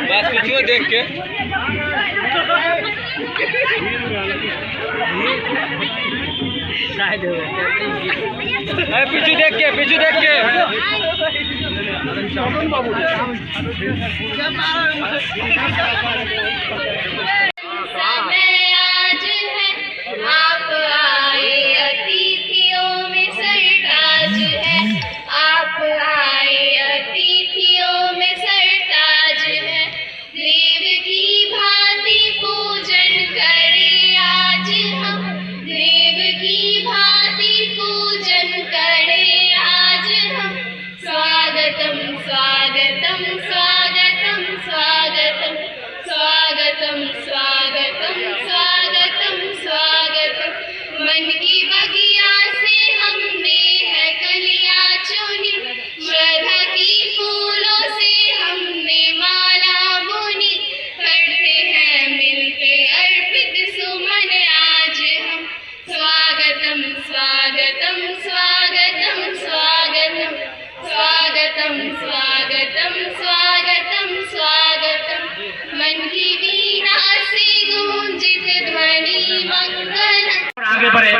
बस पीछे देख के पीछे देख के आगे बढ़े।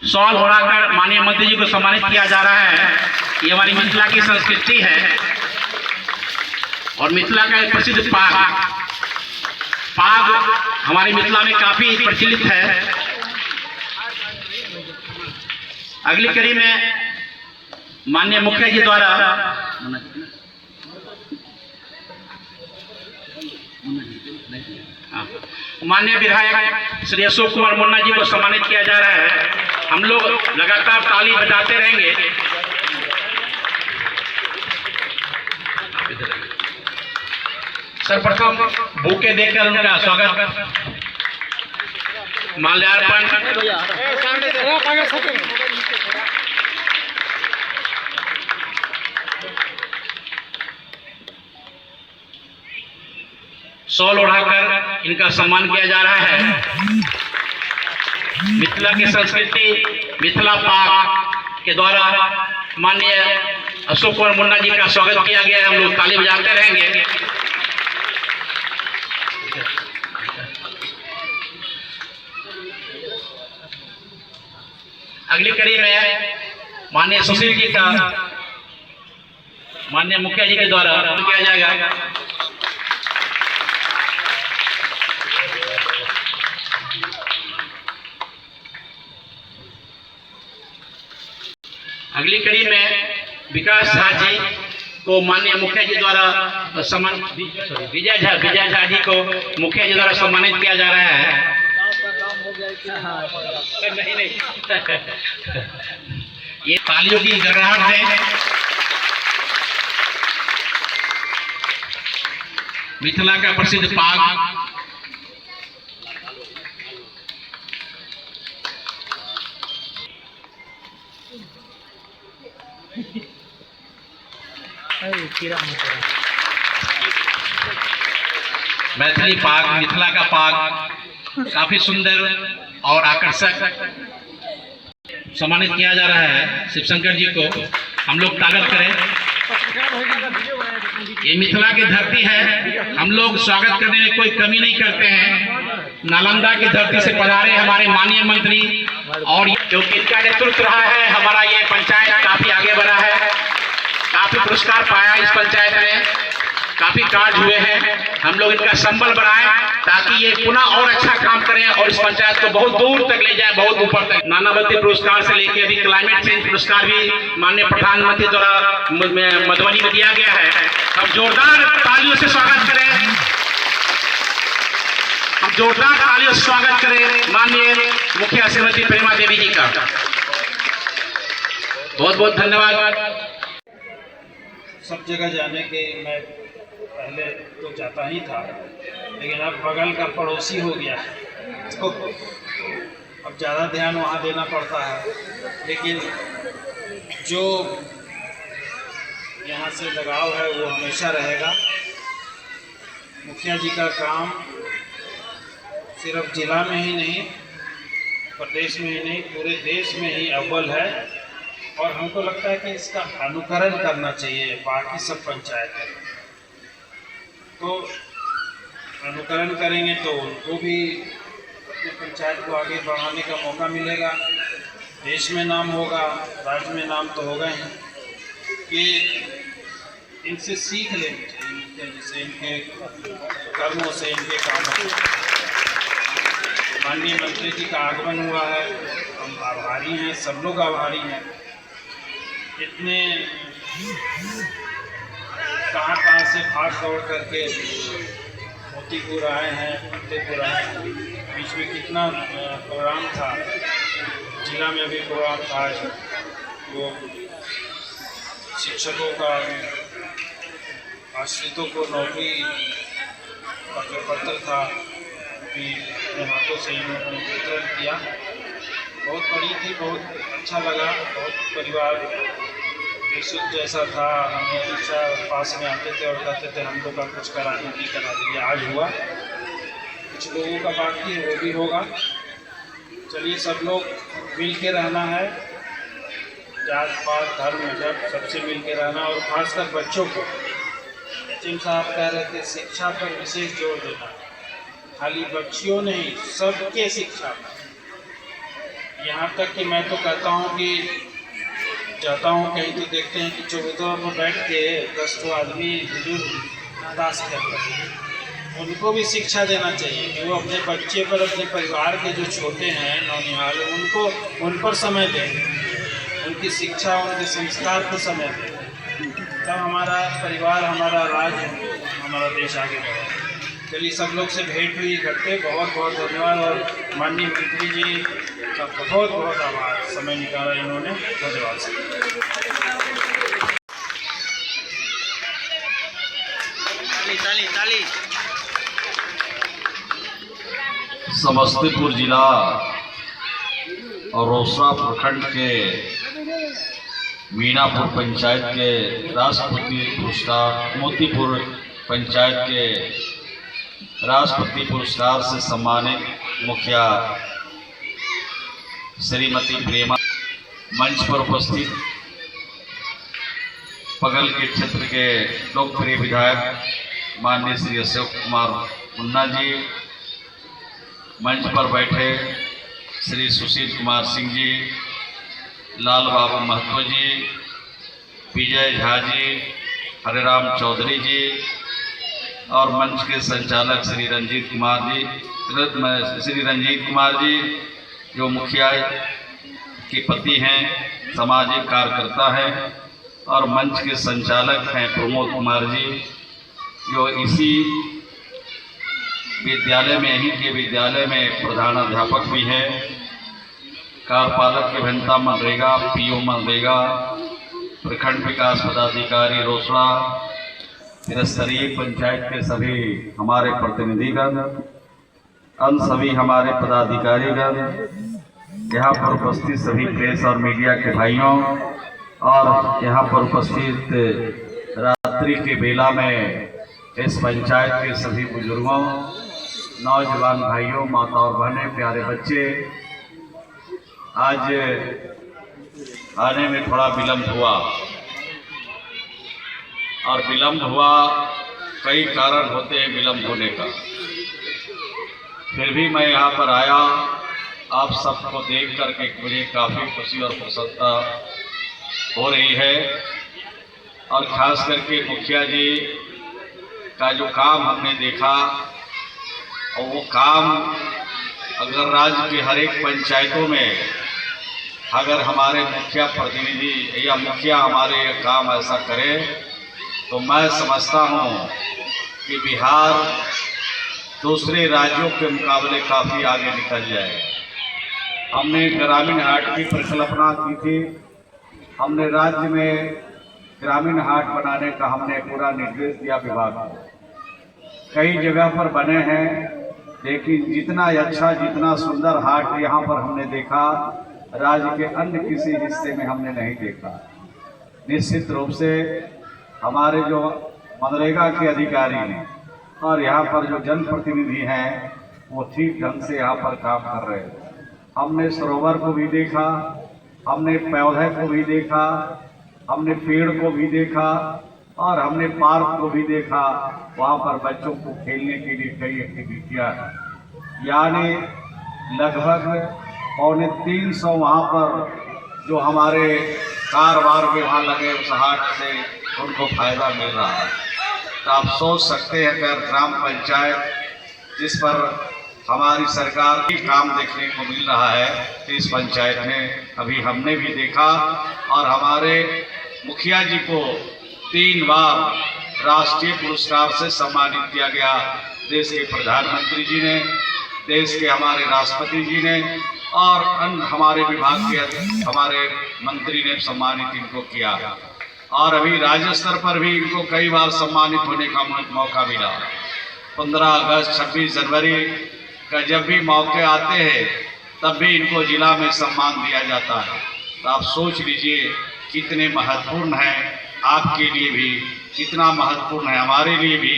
शॉल ओढ़ाकर माननीय मंत्री जी को सम्मानित किया जा रहा है। ये हमारी मिथिला की संस्कृति है और मिथिला का एक प्रसिद्ध पाग हमारी मिथिला में काफी प्रचलित है। अगली कड़ी में माननीय मुखिया जी द्वारा माननीय विधायक श्री अशोक कुमार मुन्ना जी को सम्मानित किया जा रहा है। हम लोग लगातार ताली बजाते रहेंगे। सर्वप्रथम बुके देकर उनका स्वागत माल्यार्पण शॉल ओढ़ाकर इनका सम्मान किया जा रहा है। मिथिला की संस्कृति मिथिला पाक के द्वारा माननीय अशोक कुमार मुन्ना जी का स्वागत किया गया है। हम लोग ताली बजाते रहेंगे। अगली कड़ी में माननीय सुशील जी का माननीय मुखिया जी के द्वारा किया जाएगा। अगली कड़ी में विकास झा जी को माननीय मुखिया जी द्वारा सम्मान विजय झा जी को मुखिया जी द्वारा सम्मानित किया जा रहा है। नहीं ये तालियों की गड़गड़ाहट है। मिथिला का प्रसिद्ध पाग मैथिली पाग मिथिला का पाग काफी सुंदर और आकर्षक सम्मानित किया जा रहा है। शिवशंकर जी को हम लोग ताकत करें। ये मिथिला की धरती है। हम लोग स्वागत करने में कोई कमी नहीं करते हैं। नालंदा की धरती से पधारे हमारे माननीय मंत्री और क्योंकि इनका नेतृत्व रहा है हमारा ये पंचायत काफी आगे बढ़ा है। काफी पुरस्कार पाया इस पंचायत में, काफी कार्य हुए हैं। हम लोग इनका संबल बढ़ाएं ताकि ये पुनः और अच्छा काम करें और इस पंचायत को बहुत दूर तक ले जाए, बहुत ऊपर तक। नानावती पुरस्कार से लेकर अभी क्लाइमेट चेंज पुरस्कार भी माननीय प्रधानमंत्री द्वारा मधुबनी में दिया गया है। अब जोरदार तालियों से स्वागत करें जोरदार तालियों से स्वागत करें माननीय मुखिया श्रीमती प्रेमा देवी जी का। बहुत बहुत धन्यवाद। सब जगह जाने के मैं पहले तो जाता ही था, लेकिन अब बगल का पड़ोसी हो गया तो अब ज़्यादा ध्यान वहाँ देना पड़ता है। लेकिन जो यहाँ से लगाव है वो हमेशा रहेगा। मुखिया जी का काम सिर्फ जिला में ही नहीं, प्रदेश में ही नहीं, पूरे देश में ही अव्वल है। और हमको लगता है कि इसका अनुकरण करना चाहिए बाकी सब पंचायतें। तो अनुकरण करेंगे तो उनको भी अपने पंचायत को आगे बढ़ाने का मौका मिलेगा, देश में नाम होगा, राज्य में नाम तो होगा ही। कि इनसे सीख लेनी चाहिए, जैसे इनके कर्मों से, इनके कामों से। माननीय मंत्री जी का आगमन हुआ है, हम आभारी हैं, सब लोग आभारी हैं। इतने कहाँ से भाग दौड़ करके मोतीपुर आए हैं, फतेहपुर आए हैं। बीच में कितना प्रोग्राम था, जिला में भी प्रोग्राम था। वो शिक्षकों का आश्रितों को नौकरी का जो पत्र था भी अपने हाथों से इन्होंने वितरण किया। बहुत बड़ी थी, बहुत अच्छा लगा। बहुत परिवार बेसुध जैसा था, हमें हमेशा पास में आते थे और कहते थे हम लोग का कुछ करा दीजिए। आज हुआ, कुछ लोगों का बाकी है, वो भी होगा। चलिए, सब लोग मिल के रहना है, जात पात धर्म मजहब सबसे मिल के रहना। और खासकर बच्चों को, एचएम साहब कह रहे थे शिक्षा पर विशेष जोर देना। खाली बच्चियों नहीं, सबके शिक्षा पर। यहाँ तक कि मैं तो कहता हूँ कि जाता हूँ कहीं तो देखते हैं कि चौबूतरा पर बैठ के 10 आदमी बुजुर्ग ताश खेल रहे हैं। उनको भी शिक्षा देना चाहिए कि वो अपने बच्चे पर, अपने परिवार के जो छोटे हैं नौनिहाल, उन पर समय दें, उनकी शिक्षा, उनके संस्कार पर समय दें। तब हमारा परिवार, हमारा राज्य, हमारा देश आगे बढ़ेगा। चलिए, सब लोग से भेंट हुई इकट्ठे, बहुत बहुत धन्यवाद। और माननीय मंत्री जी का बहुत बहुत आभार, समय निकाला इन्होंने। धन्यवाद सर। समस्तीपुर जिला और रोसड़ा प्रखंड के मीनापुर पंचायत के राष्ट्रपति पुरस्कार, मोतीपुर पंचायत के राष्ट्रपति पुरस्कार से सम्मानित मुखिया श्रीमती प्रेमा, मंच पर उपस्थित बगल के क्षेत्र के लोकप्रिय विधायक माननीय श्री अशोक कुमार मुन्ना जी, मंच पर बैठे श्री सुशील कुमार सिंह जी, लाल बाबू महतो जी, विजय झा जी, हरिराम चौधरी जी और मंच के संचालक श्री रंजीत कुमार जी जो मुखिया के पति हैं, सामाजिक कार्यकर्ता हैं, और मंच के संचालक हैं प्रमोद कुमार जी जो इसी विद्यालय में, यहीं के विद्यालय में प्रधानाध्यापक भी हैं, कार्यपालक अभियंता मनरेगा, पीओ मनरेगा, प्रखंड विकास पदाधिकारी रोसड़ा, त्रिस्तरीय पंचायत के सभी हमारे प्रतिनिधिगण, अन्य सभी हमारे पदाधिकारीगण, यहाँ पर उपस्थित सभी प्रेस और मीडिया के भाइयों, और यहाँ पर उपस्थित रात्रि के बेला में इस पंचायत के सभी बुजुर्गों, नौजवान भाइयों, माता और बहनें, प्यारे बच्चे। आज आने में थोड़ा विलम्ब हुआ, और विलम्ब हुआ, कई कारण होते हैं विलम्ब होने का। फिर भी मैं यहाँ पर आया, आप सबको देख करके मुझे काफ़ी खुशी और प्रसन्नता हो रही है। और ख़ास करके मुखिया जी का जो काम हमने देखा, और वो काम अगर राज्य के हर एक पंचायतों में अगर हमारे मुखिया प्रतिनिधि या मुखिया हमारे काम ऐसा करे, तो मैं समझता हूँ कि बिहार दूसरे राज्यों के मुकाबले काफ़ी आगे निकल जाए। हमने ग्रामीण हाट की परिकल्पना की थी। हमने राज्य में ग्रामीण हाट बनाने का हमने पूरा निर्देश दिया विभाग को। कई जगह पर बने हैं, लेकिन जितना अच्छा जितना सुंदर हाट यहाँ पर हमने देखा, राज्य के अन्य किसी हिस्से में हमने नहीं देखा। निश्चित रूप से हमारे जो मनरेगा के अधिकारी हैं और यहाँ पर जो जनप्रतिनिधि हैं वो ठीक ढंग से यहाँ पर काम कर रहे हैं। हमने सरोवर को भी देखा, हमने पौधे को भी देखा, हमने पेड़ को भी देखा और हमने पार्क को भी देखा। वहाँ पर बच्चों को खेलने के लिए कई एक्टिविटियाँ हैं, यानी लगभग 350 वहाँ पर जो हमारे कारोबार में वहाँ लगे उस हाट से उनको फायदा मिल रहा है। तो आप सोच सकते हैं अगर ग्राम पंचायत जिस पर हमारी सरकार की काम देखने को मिल रहा है, तो इस पंचायत में अभी हमने भी देखा और हमारे मुखिया जी को 3 बार राष्ट्रीय पुरस्कार से सम्मानित किया गया। देश के प्रधानमंत्री जी ने, देश के हमारे राष्ट्रपति जी ने और अन्य हमारे विभाग के हमारे मंत्री ने सम्मानित इनको किया। और अभी राज्य स्तर पर भी इनको कई बार सम्मानित होने का मौका मिला। 15 अगस्त 26 जनवरी का जब भी मौके आते हैं तब भी इनको जिला में सम्मान दिया जाता है। तो आप सोच लीजिए कितने महत्वपूर्ण हैं, आपके लिए भी कितना महत्वपूर्ण है, हमारे लिए भी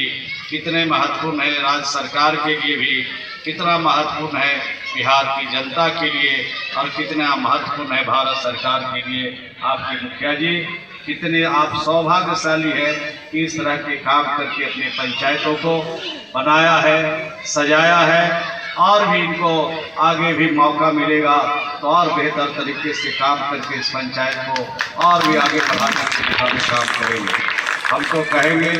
कितने महत्वपूर्ण है, राज्य सरकार के लिए भी कितना महत्वपूर्ण है, बिहार की जनता के लिए और कितना महत्वपूर्ण है भारत सरकार के लिए। आपके मुखिया जी कितने आप सौभाग्यशाली है कि इस तरह के काम करके अपने पंचायतों को बनाया है, सजाया है और भी इनको आगे भी मौका मिलेगा तो और बेहतर तरीके से काम करके इस पंचायत को और भी आगे बढ़ाने की दिशा में काम करेंगे। हम तो कहेंगे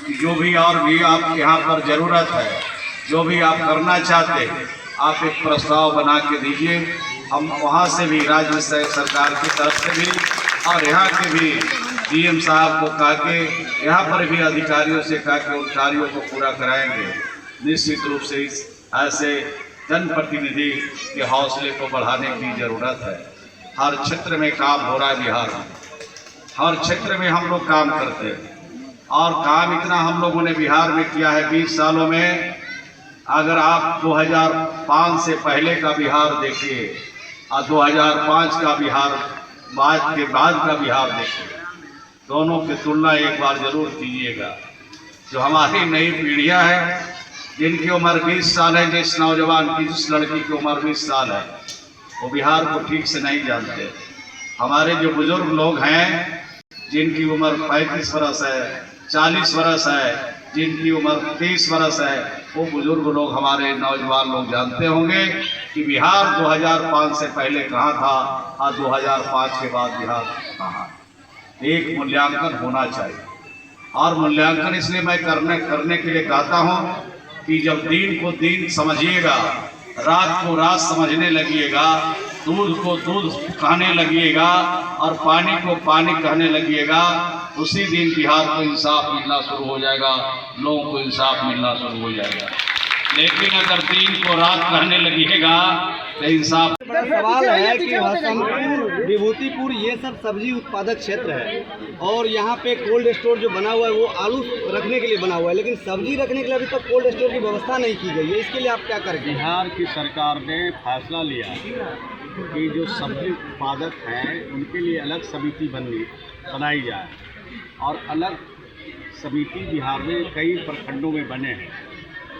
कि जो भी और भी आप यहाँ पर ज़रूरत है, जो भी आप करना चाहते हैं, आप एक प्रस्ताव बना के दीजिए। हम वहाँ से भी राज्य सरकार की तरफ से भी और यहाँ के भी डीएम साहब को कहा के यहाँ पर भी अधिकारियों से कहा के उन कार्यों को पूरा कराएंगे। निश्चित रूप से इस ऐसे जनप्रतिनिधि के हौसले को बढ़ाने की ज़रूरत है। हर क्षेत्र में काम हो रहा है बिहार में, हर क्षेत्र में हम लोग काम करते हैं और काम इतना हम लोगों ने बिहार में किया है 20 सालों में। अगर आप 2005 से पहले का बिहार देखिए और 2005 का बिहार के बाद का बिहार देखिए, दोनों की तुलना एक बार जरूर कीजिएगा। जो हमारी नई पीढ़ियां हैं जिनकी उम्र 20 साल है, जिस नौजवान की जिस लड़की की उम्र 20 साल है वो बिहार को ठीक से नहीं जानते। हमारे जो बुजुर्ग लोग हैं जिनकी उम्र 35 वर्ष है, 40 वर्ष है, जिनकी उम्र 30 वर्ष है, वो बुजुर्ग लोग हमारे नौजवान लोग जानते होंगे कि बिहार 2005 से पहले कहाँ था और 2005 के बाद बिहार कहाँ। एक मूल्यांकन होना चाहिए और मूल्यांकन इसलिए मैं करने के लिए कहता हूँ कि जब दिन को दिन समझिएगा, रात को रात समझने लगिएगा, दूध को दूध कहने लगिएगा और पानी को पानी कहने लगिएगा, उसी दिन बिहार को इंसाफ मिलना शुरू हो जाएगा, लोगों को इंसाफ मिलना शुरू हो जाएगा। लेकिन अगर दिन को रात कहने लगिएगा तो इंसाफ। सवाल है कि हसनपुर, विभूतिपुर ये सब सब्जी उत्पादक क्षेत्र है और यहाँ पे कोल्ड स्टोर जो बना हुआ है वो आलू रखने के लिए बना हुआ है, लेकिन सब्जी रखने के लिए अभी तक कोल्ड स्टोर की व्यवस्था नहीं की गई है। इसके लिए आप क्या करेंगे? बिहार की सरकार ने फैसला लिया कि जो सब्जी उत्पादक हैं उनके लिए अलग समिति बनाई जाए और अलग समिति बिहार में कई प्रखंडों में बने हैं।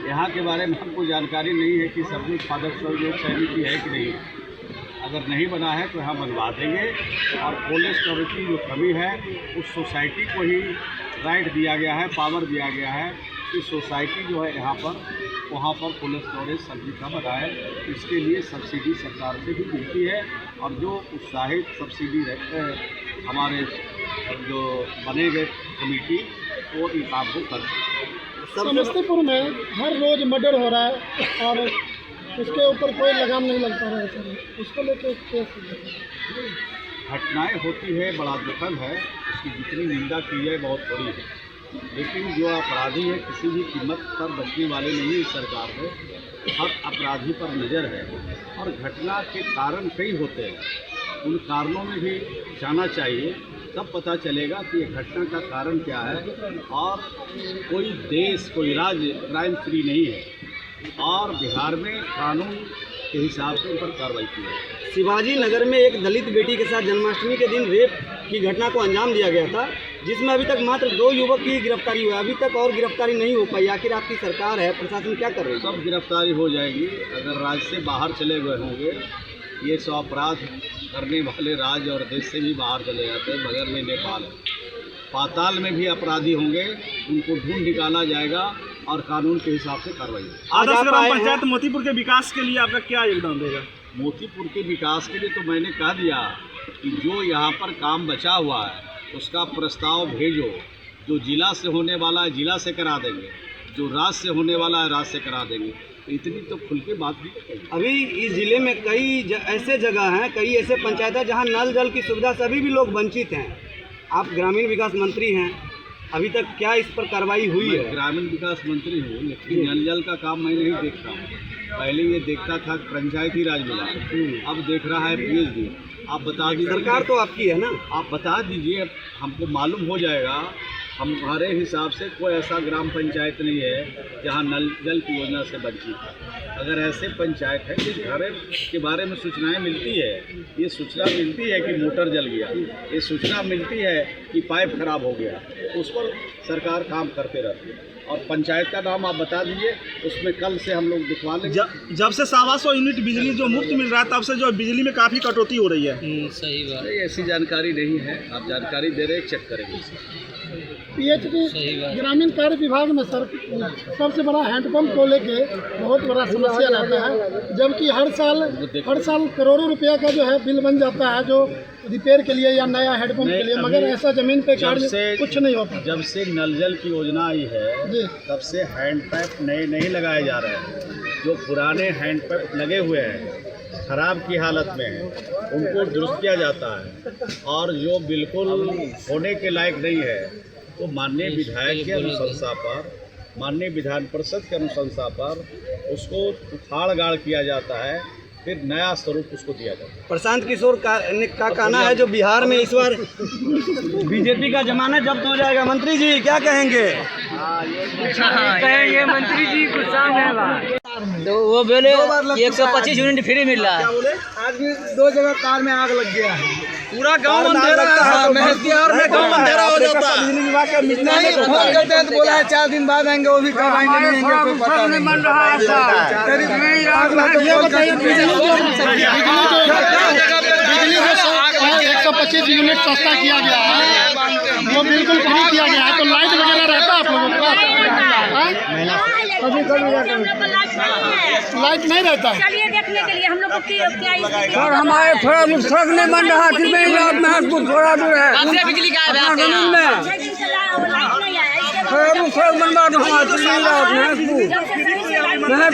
यहाँ के बारे में हमको जानकारी नहीं है कि सब्जी उत्पादक समिति है कि नहीं। अगर नहीं बना है तो यहाँ बनवा देंगे और कोल्ड स्टोरेज की जो कमी है उस सोसाइटी को ही राइट दिया गया है, पावर दिया गया है कि सोसाइटी जो है यहाँ पर वहाँ पर कोल्ड स्टोरेज सब्जी का बनाए। इसके लिए सब्सिडी सरकार से भी मिलती है और जो उत्साहित सब्सिडी रहते हैं हमारे जो बने गए कमेटी वो इन काम को कर सकते हैं। समस्तीपुर में हर रोज मर्डर हो रहा है और इसके ऊपर कोई लगाम नहीं लगता है सर, उसको लेकर घटनाएं होती है, बड़ा दुखद है, उसकी जितनी निंदा की जाए बहुत बड़ी है। लेकिन जो अपराधी है किसी भी कीमत पर बचने वाले नहीं है। सरकार को हर अपराधी पर नज़र है और घटना के कारण कई होते हैं, उन कारणों में भी जाना चाहिए, तब पता चलेगा कि ये घटना का कारण क्या है। और कोई देश कोई राज्य क्राइम फ्री नहीं है और बिहार में कानून के हिसाब से उन पर कार्रवाई की है। शिवाजी नगर में एक दलित बेटी के साथ जन्माष्टमी के दिन रेप की घटना को अंजाम दिया गया था, जिसमें अभी तक मात्र 2 युवक की गिरफ्तारी हुई। अभी तक और गिरफ्तारी नहीं हो पाई। आखिर आपकी सरकार है, प्रशासन क्या कर रही है? सब गिरफ्तारी हो जाएगी। अगर राज्य से बाहर चले गए होंगे, ये सब अपराध करने वाले राज्य और देश से भी बाहर चले जाते हैं। बगल में नेपाल है, पाताल में भी अपराधी होंगे, उनको ढूंढ निकाला जाएगा और कानून के हिसाब से कार्रवाई होगी। आदर्श ग्राम पंचायत मोतीपुर के विकास के लिए आपका क्या योगदान देगा? मोतीपुर के विकास के लिए तो मैंने कह दिया कि जो यहाँ पर काम बचा हुआ है उसका प्रस्ताव भेजो। जो जिला से होने वाला है जिला से करा देंगे, जो राज्य से होने वाला है राज्य से करा देंगे। इतनी तो खुल के बात नहीं। अभी इस जिले में कई ऐसे जगह हैं, कई ऐसे पंचायत हैं जहाँ नल जल की सुविधा से अभी भी लोग वंचित हैं। आप ग्रामीण विकास मंत्री हैं, अभी तक क्या इस पर कार्रवाई हुई है? ग्रामीण विकास मंत्री हूँ, लेकिन नल जल का काम मैं नहीं देखता हूँ। पहले ये देखता था पंचायती राज मिला, अब देख रहा है पीएचडी। आप बता दीजिए, सरकार तो आपकी है ना, आप बता दीजिए, हमको मालूम हो जाएगा। हमारे हिसाब से कोई ऐसा ग्राम पंचायत नहीं है जहाँ नल जल की योजना से वंचित है। अगर ऐसे पंचायत है जिस घर के बारे में सूचनाएं मिलती है, ये सूचना मिलती है कि मोटर जल गया, ये सूचना मिलती है कि पाइप खराब हो गया, उस पर सरकार काम करते रहती है। और पंचायत का नाम आप बता दीजिए, उसमें कल से हम लोग दिखवा लेंगे। जब से 125 यूनिट बिजली जो मुफ्त मिल रहा है, तब से जो बिजली में काफ़ी कटौती हो रही है। सही बात। नहीं, ऐसी जानकारी नहीं है। आप जानकारी दे रहे हैं, चेक करेंगे। पीएचडी ग्रामीण कार्य विभाग में सर सबसे बड़ा हैंडपम्प को लेके बहुत बड़ा समस्या रहता है, जबकि हर साल करोड़ों रुपया का जो है बिल बन जाता है जो रिपेयर के लिए या नया हैंडपम्प के लिए, मगर ऐसा जमीन पे कार्य कुछ नहीं होता। जब से नल जल की योजना आई है तब से हैंडपम्प नए नहीं लगाए जा रहे हैं। जो पुराने हैंडपम्प लगे हुए हैं खराब की हालत में है, उनको दुरुस्त किया जाता है। और जो बिल्कुल होने के लायक नहीं है तो माननीय विधायक के अनुशंसा पर, माननीय विधान परिषद के अनुशंसा पर उसको उखाड़ गाड़ किया जाता है, फिर नया स्वरूप उसको दिया जाता है। प्रशांत किशोर का कहना है जो बिहार में इस बार बीजेपी का जमानत जब्त हो जाएगा। मंत्री जी क्या कहेंगे? कहेंगे मंत्री जी कुछ है तो वो बोले 125 यूनिट फ्री मिल रहा है। आज भी 2 जगह कार में आग लग गया है, पूरा गांव अंधेरा है, बिहार में गांव अंधेरा हो जाता है। बिजली विभाग के नहीं फोन करते हैं तो बोला है 4 दिन बाद आएंगे, वो भी कब आएंगे नहीं आएंगे कोई पता नहीं। बन रहा है करीब में आग लग गई। 125 यूनिट सस्ता किया गया है, वो बिल्कुल फ्री किया गया है। तो लाइट वगैरह रहता है आप लोगों का? लाइट नहीं रहता है। चलिए देखने के लिए हम लोग को क्या सर हमारे थोड़ा सड़क नहीं बन रहा है, महसूस थोड़ा दूर है बिजली का है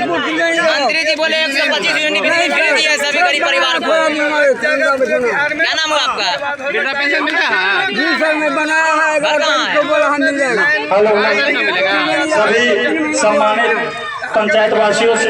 मंत्री जी बोले 125 यूनिट बिजली फ्री दी है सभी गरीब परिवार को। क्या नाम है आपका? बेटा पेंशन मिलता है जी सर, मैं बनाया है तो बोला हम मिल जाएगा। सभी सम्मानित पंचायत वासियों से